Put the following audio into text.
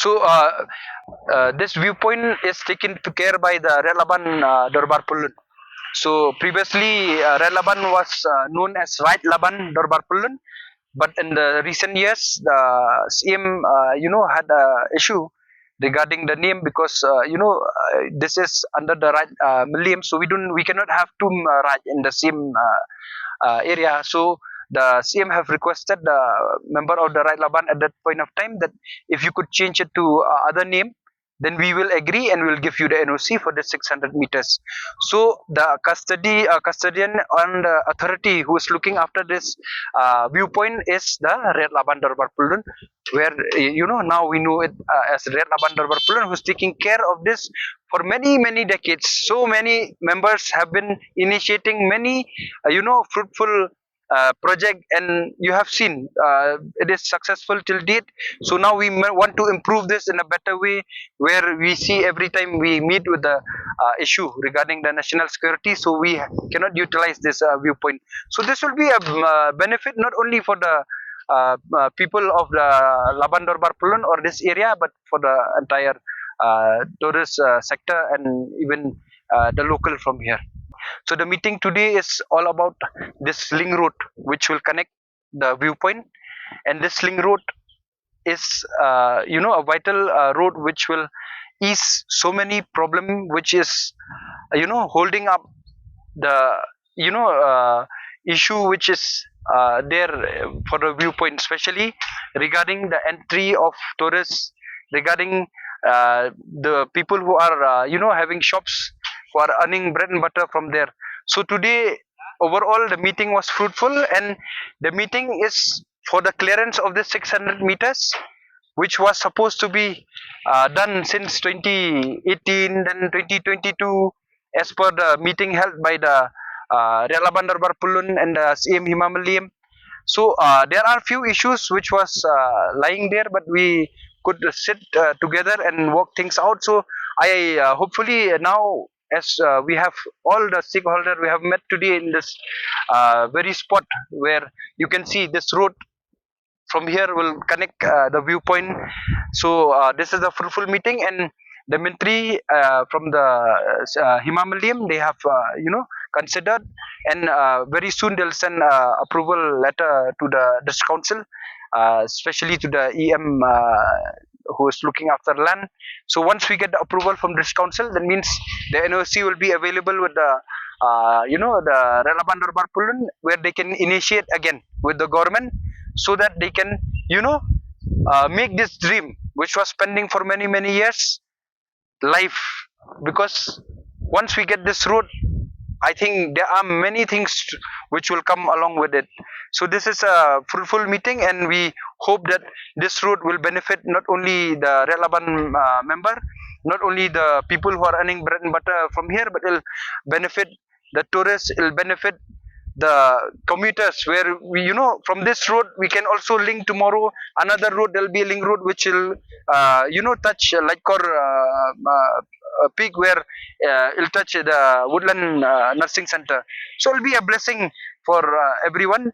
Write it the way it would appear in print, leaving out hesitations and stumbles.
So this viewpoint is taken to care by the Relaban Dorbar Pulun. So previously Relaban was known as Right Laban Dorbar Pulun, but in the recent years the CM had a issue regarding the name because this is under the right Millennium, so we cannot have two Raj in the same area. So the CM have requested the member of the Right Laban at that point of time that if you could change it to other name, then we will agree and we'll give you the NOC for the 600 meters. So the custodian and the authority who is looking after this viewpoint is the Red Laban Darbar Pulun, where now we know it as Red Laban Darbar Pulun, who's taking care of this for many decades. So many members have been initiating many fruitful project, and you have seen it is successful till date. So now we want to improve this in a better way, where we see every time we meet with the issue regarding the national security, so we cannot utilize this viewpoint. So this will be a benefit not only for the people of the Laban Dorbar Pulun or this area, but for the entire tourist sector and even the local from here. So the meeting today is all about this link road which will connect the viewpoint, and this link road is a vital road which will ease so many problem which is holding up the issue which is there for the viewpoint, especially regarding the entry of tourists, regarding the people who are having shops, who are earning bread and butter from there. So today overall the meeting was fruitful, and the meeting is for the clearance of the 600 meters, which was supposed to be done since 2018, then 2022, as per the meeting held by the Relaban Darbar Pulun and the CM Himalayam. So there are few issues which was lying there, but we could sit together and work things out. So I hopefully now, as we have all the stakeholders we have met today in this very spot where you can see this road from here will connect the viewpoint. So this is a fruitful meeting, and the ministry from the Himalayam, they have considered, and very soon they'll send approval letter to the district council, especially to the EM who is looking after land. So once we get the approval from district council, that means the NOC will be available with the the Relaban Darbar Pulun, where they can initiate again with the government, so that they can make this dream which was pending for many years life. Because once we get this road, I think there are many things which will come along with it. So this is a fruitful meeting, and we hope that this road will benefit not only the Relaban member, not only the people who are earning bread and butter from here, but it will benefit the tourists, it will benefit the commuters, where we from this road we can also link tomorrow another road. There will be a link road which will touch Laikor peak, where it'll touch the Woodland Nursing Center. So it'll be a blessing for everyone.